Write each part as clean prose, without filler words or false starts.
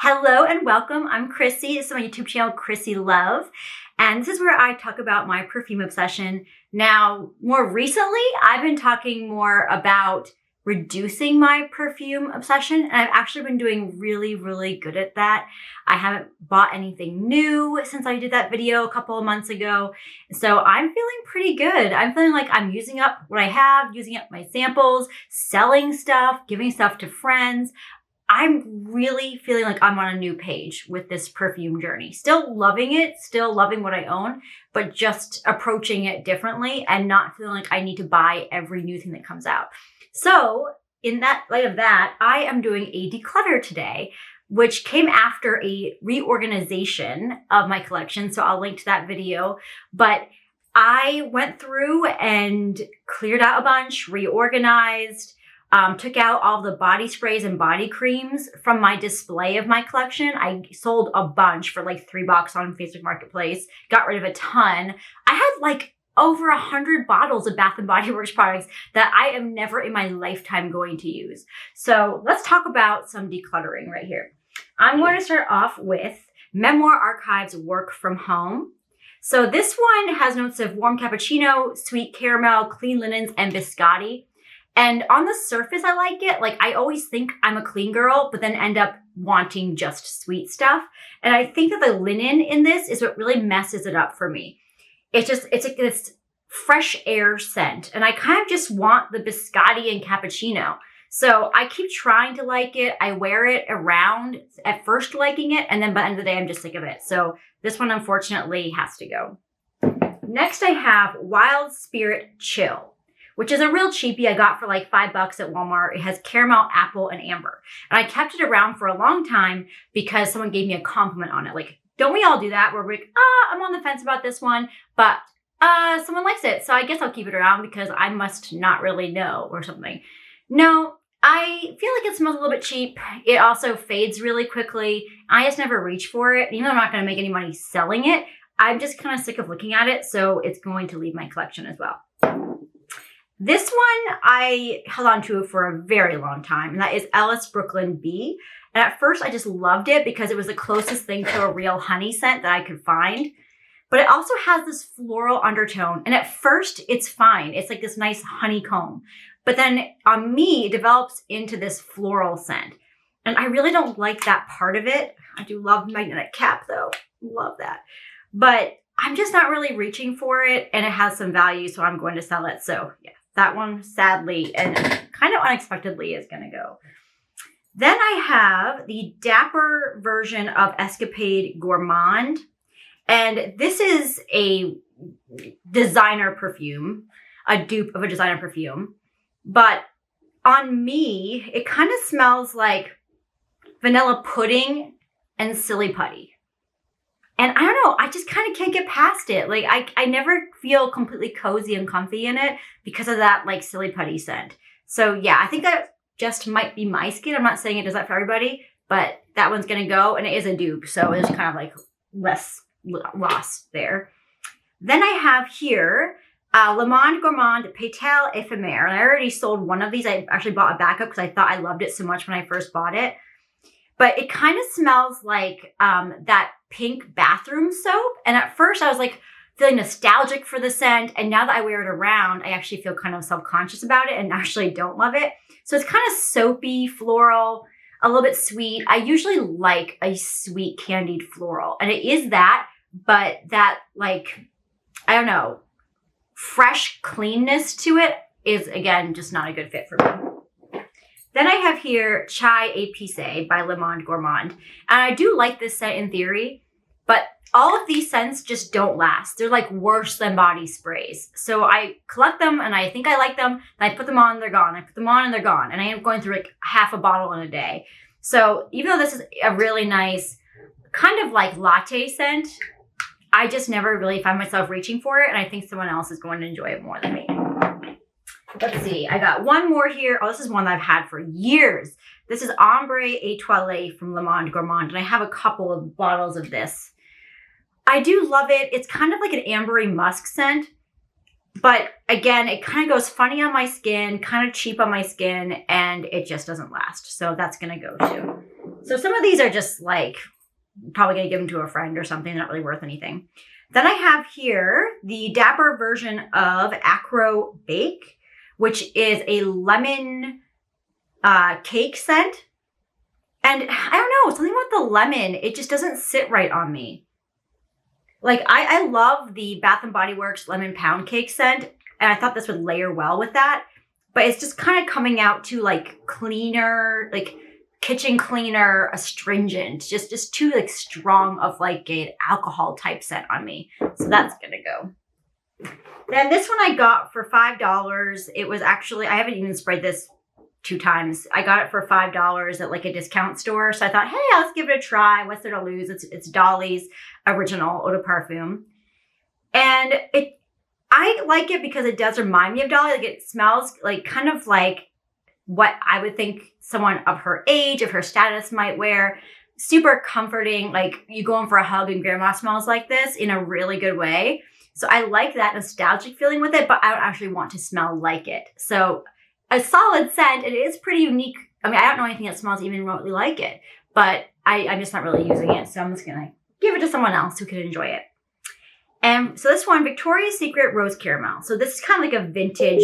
Hello and welcome. I'm Chrissy. This is my YouTube channel, Chrissy Love. And this is where I talk about my perfume obsession. Now, more recently, I've been talking more about reducing my perfume obsession. And I've actually been doing really good at that. I haven't bought anything new since I did that video a couple of months ago. So I'm feeling pretty good. I'm feeling like I'm using up what I have, using up my samples, selling stuff, giving stuff to friends. I'm really feeling like I'm on a new page with this perfume journey. Still loving it, still loving what I own, but just approaching it differently and not feeling like I need to buy every new thing that comes out. So in that light of that, I am doing a declutter today, which came after a reorganization of my collection. So I'll link to that video. But I went through and cleared out a bunch, reorganized, took out all the body sprays and body creams from my display of my collection. I sold a bunch for like $3 on Facebook Marketplace, got rid of a ton. I had like over 100 bottles of Bath & Body Works products that I am never in my lifetime going to use. So let's talk about some decluttering right here. I'm going to start off with Memoir Archives Work From Home. So this one has notes of warm cappuccino, sweet caramel, clean linens, and biscotti. And on the surface, I like it. Like, I always think I'm a clean girl, but then end up wanting just sweet stuff. And I think that the linen in this is what really messes it up for me. It's like this fresh air scent. And I kind of just want the biscotti and cappuccino. So I keep trying to like it. I wear it around, at first liking it, and then by the end of the day, I'm just sick of it. So this one, unfortunately, has to go. Next, I have Wild Spirit Chill, which is a real cheapie I got for like $5 at Walmart. It has caramel, apple, and amber. And I kept it around for a long time because someone gave me a compliment on it. Like, don't we all do that? Where we're like, I'm on the fence about this one, but someone likes it. So I guess I'll keep it around because I must not really know or something. No, I feel like it smells a little bit cheap. It also fades really quickly. I just never reach for it. Even though I'm not gonna make any money selling it, I'm just kind of sick of looking at it. So it's going to leave my collection as well. This one I held on to for a very long time, and that is Ellis Brooklyn Bee. And at first I just loved it because it was the closest thing to a real honey scent that I could find. But it also has this floral undertone. And at first it's fine. It's like this nice honeycomb. But then on me, it develops into this floral scent. And I really don't like that part of it. I do love magnetic cap though. Love that. But I'm just not really reaching for it, and it has some value, so I'm going to sell it. So yeah. That one, sadly, and kind of unexpectedly, is going to go. Then I have the Dapper version of Escapade Gourmand. And this is a designer perfume, a dupe of a designer perfume. But on me, it kind of smells like vanilla pudding and silly putty. And I don't know, I just kind of can't get past it. Like, I never feel completely cozy and comfy in it because of that, like, silly putty scent. So, yeah, I think that just might be my skin. I'm not saying it does that for everybody, but that one's going to go. And it is a dupe, so there's kind of, like, less loss there. Then I have here Le Monde Gourmand Pétale Éphémère. And I already sold one of these. I actually bought a backup because I thought I loved it so much when I first bought it. But it kind of smells like that pink bathroom soap. And at first I was like feeling nostalgic for the scent. And now that I wear it around, I actually feel kind of self-conscious about it and actually don't love it. So it's kind of soapy, floral, a little bit sweet. I usually like a sweet candied floral. And it is that, but that, like, I don't know, fresh cleanness to it is, again, just not a good fit for me. Then I have here Chai Épicé by Le Monde Gourmand. And I do like this scent in theory, but all of these scents just don't last. They're like worse than body sprays. So I collect them and I think I like them. And I put them on, they're gone. I put them on and they're gone. And I end up going through like half a bottle in a day. So even though this is a really nice kind of like latte scent, I just never really find myself reaching for it. And I think someone else is going to enjoy it more than me. Let's see, I got one more here. Oh, this is one that I've had for years. This is Ombre Étoilé from Le Monde Gourmand, and I have a couple of bottles of this. I do love it. It's kind of like an ambery musk scent, but again, it kind of goes funny on my skin, kind of cheap on my skin, and it just doesn't last. So that's gonna go too. So some of these are just like, probably going to give them to a friend or something, not really worth anything. Then I have here the Dapper version of Acro Bake, which is a lemon cake scent. And I don't know, something about the lemon, it just doesn't sit right on me. Like, I love the Bath & Body Works Lemon Pound Cake scent, and I thought this would layer well with that. But it's just kind of coming out to like cleaner, like kitchen cleaner, astringent, just too like strong of like an alcohol type scent on me. So that's gonna go. Then this one I got for $5. It was actually, I haven't even sprayed this 2 times. I got it for $5 at like a discount store. So I thought, hey, let's give it a try. What's there to lose? It's Dolly's original eau de parfum. And I like it because it does remind me of Dolly. Like, it smells like kind of like what I would think someone of her age, of her status might wear. Super comforting. Like, you go in for a hug and grandma smells like this in a really good way. So I like that nostalgic feeling with it, but I don't actually want to smell like it. So a solid scent. It is pretty unique. I mean, I don't know anything that smells even remotely like it, but I'm just not really using it. So I'm just going to give it to someone else who could enjoy it. And so this one, Victoria's Secret Rose Caramel. So this is kind of like a vintage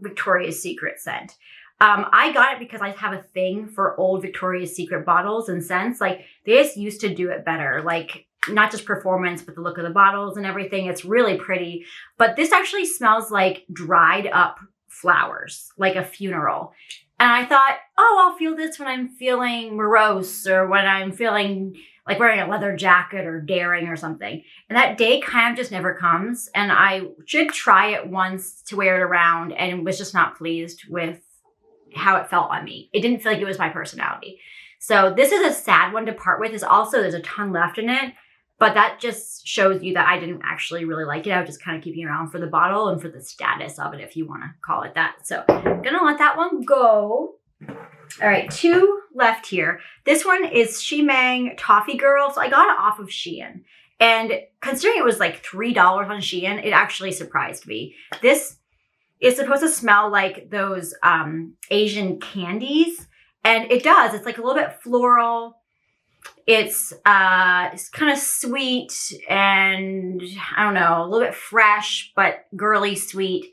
Victoria's Secret scent. I got it because I have a thing for old Victoria's Secret bottles and scents. Like, they just used to do it better. Like, not just performance, but the look of the bottles and everything. It's really pretty. But this actually smells like dried up flowers, like a funeral. And I thought, oh, I'll feel this when I'm feeling morose or when I'm feeling like wearing a leather jacket or daring or something. And that day kind of just never comes. And I should try it once to wear it around and was just not pleased with how it felt on me. It didn't feel like it was my personality. So this is a sad one to part with. There's a ton left in it. But that just shows you that I didn't actually really like it. I was just kind of keeping it around for the bottle and for the status of it, if you want to call it that. So I'm going to let that one go. All right, 2 left here. This one is Shemang Toffee Girl. So I got it off of Shein. And considering it was like $3 on Shein, it actually surprised me. This is supposed to smell like those Asian candies. And it does. It's like a little bit floral. It's kind of sweet and, I don't know, a little bit fresh, but girly sweet.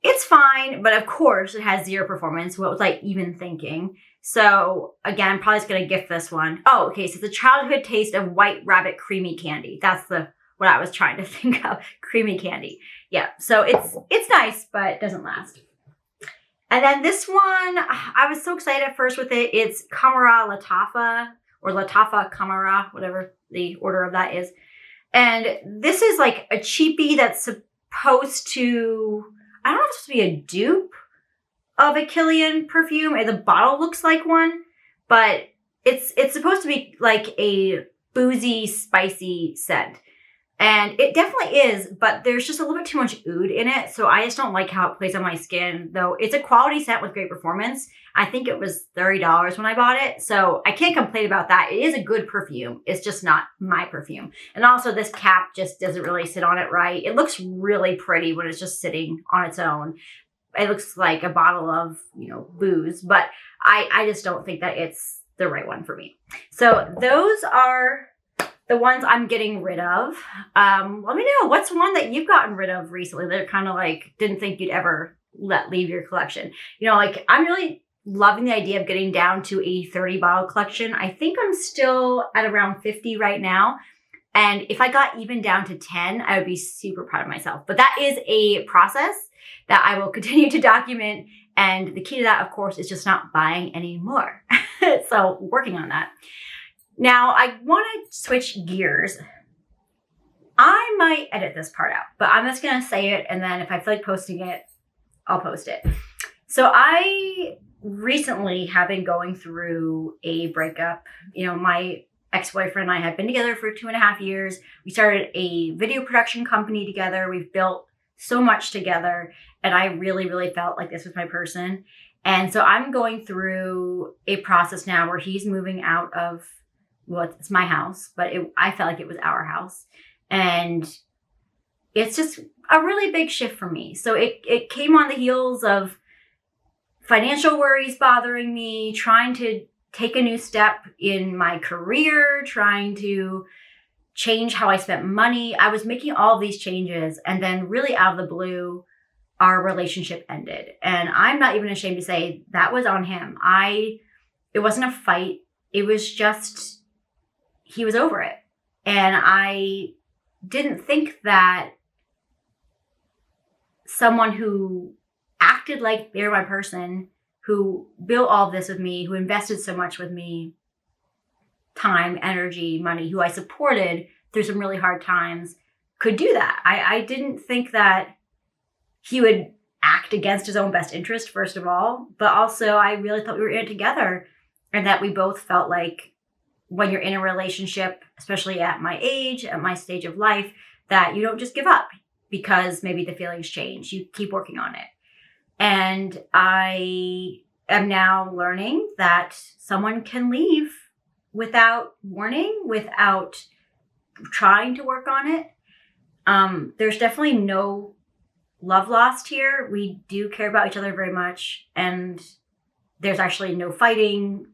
It's fine, but of course it has 0 performance. What was I even thinking? So again, I'm probably just going to gift this one. Oh, okay. So it's a childhood taste of White Rabbit creamy candy. That's what I was trying to think of. Creamy candy. Yeah. So it's nice, but it doesn't last. And then this one, I was so excited at first with it. It's Camera Latafa, or Latafa Camera, whatever the order of that is. And this is like a cheapie that's supposed to, I don't know if it's supposed to be a dupe of a Kilian perfume. The bottle looks like one, but it's supposed to be like a boozy, spicy scent. And it definitely is, but there's just a little bit too much oud in it. So I just don't like how it plays on my skin, though it's a quality scent with great performance. I think it was $30 when I bought it. So I can't complain about that. It is a good perfume. It's just not my perfume. And also this cap just doesn't really sit on it right. It looks really pretty when it's just sitting on its own. It looks like a bottle of, booze, but I just don't think that it's the right one for me. So those are the ones I'm getting rid of. Let me know, what's one that you've gotten rid of recently that kind of like didn't think you'd ever let leave your collection? Like, I'm really loving the idea of getting down to a 30 bottle collection. I think I'm still at around 50 right now. And if I got even down to 10, I would be super proud of myself. But that is a process that I will continue to document. And the key to that, of course, is just not buying any more. So working on that. Now, I want to switch gears. I might edit this part out, but I'm just going to say it. And then if I feel like posting it, I'll post it. So I recently have been going through a breakup. My ex-boyfriend and I have been together for 2.5 years. We started a video production company together. We've built so much together. And I really, really felt like this was my person. And so I'm going through a process now where he's moving out of, well, it's my house, but I felt like it was our house. And it's just a really big shift for me. So it came on the heels of financial worries bothering me, trying to take a new step in my career, trying to change how I spent money. I was making all these changes, and then really out of the blue, our relationship ended. And I'm not even ashamed to say that was on him. It wasn't a fight. It was just, he was over it. And I didn't think that someone who acted like they're my person, who built all of this with me, who invested so much with me, time, energy, money, who I supported through some really hard times, could do that. I didn't think that he would act against his own best interest, first of all, but also I really thought we were in it together, and that we both felt like when you're in a relationship, especially at my age, at my stage of life, that you don't just give up because maybe the feelings change. You keep working on it. And I am now learning that someone can leave without warning, without trying to work on it. There's definitely no love lost here. We do care about each other very much. And there's actually no fighting.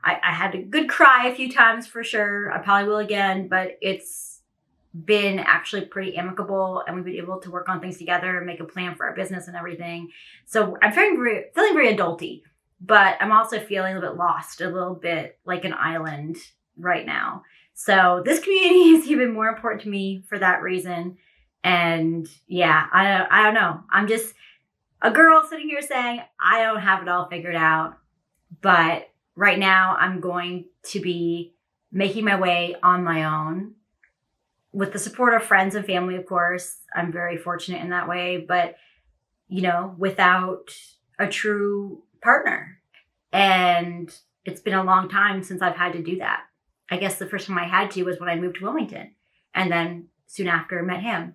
I had a good cry a few times for sure. I probably will again, but it's been actually pretty amicable, and we've been able to work on things together and make a plan for our business and everything. So I'm feeling very adulty, but I'm also feeling a little bit lost, a little bit like an island right now. So this community is even more important to me for that reason. And yeah, I don't know. I'm just a girl sitting here saying I don't have it all figured out, but right now I'm going to be making my way on my own with the support of friends and family, of course. I'm very fortunate in that way, but, without a true partner. And it's been a long time since I've had to do that. I guess the first time I had to was when I moved to Wilmington, and then soon after met him.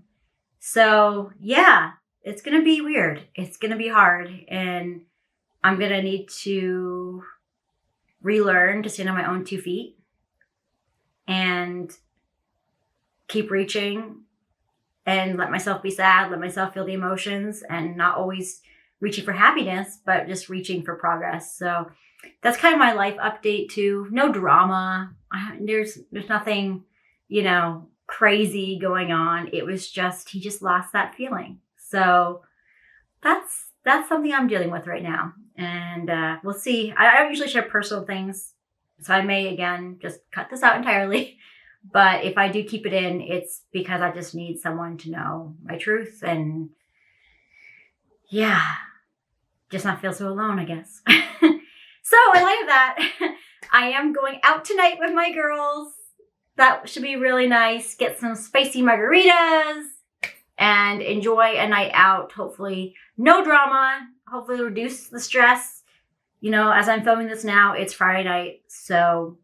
So yeah, it's going to be weird. It's going to be hard. And I'm going to need to relearn to stand on my own 2 feet and keep reaching and let myself be sad, let myself feel the emotions, and not always reaching for happiness, but just reaching for progress. So that's kind of my life update too. No drama. There's nothing, crazy going on. It was just, he just lost that feeling. So that's something I'm dealing with right now. And we'll see. I don't usually share personal things, so I may, again, just cut this out entirely. But if I do keep it in, it's because I just need someone to know my truth and, yeah, just not feel so alone, I guess. So in light of that, I am going out tonight with my girls. That should be really nice. Get some spicy margaritas and enjoy a night out. Hopefully no drama. Hopefully reduce the stress. As I'm filming this now, it's Friday night, so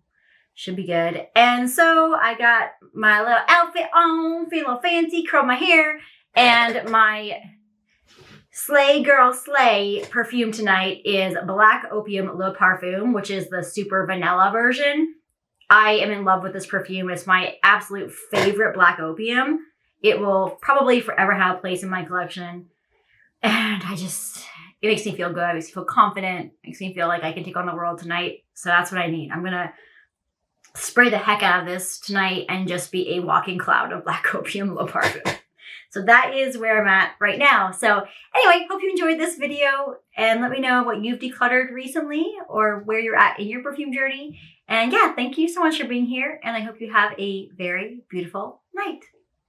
should be good. And so I got my little outfit on, feeling a little fancy, curl my hair, and my Slay Girl Slay perfume tonight is Black Opium Le Parfum, which is the super vanilla version. I am in love with this perfume. It's my absolute favorite Black Opium. It will probably forever have a place in my collection. And it makes me feel good. It makes me feel confident. It makes me feel like I can take on the world tonight. So that's what I need. I'm going to spray the heck out of this tonight and just be a walking cloud of Black Opium Le Parfum. So that is where I'm at right now. So anyway, hope you enjoyed this video, and let me know what you've decluttered recently or where you're at in your perfume journey. And yeah, thank you so much for being here, and I hope you have a very beautiful night.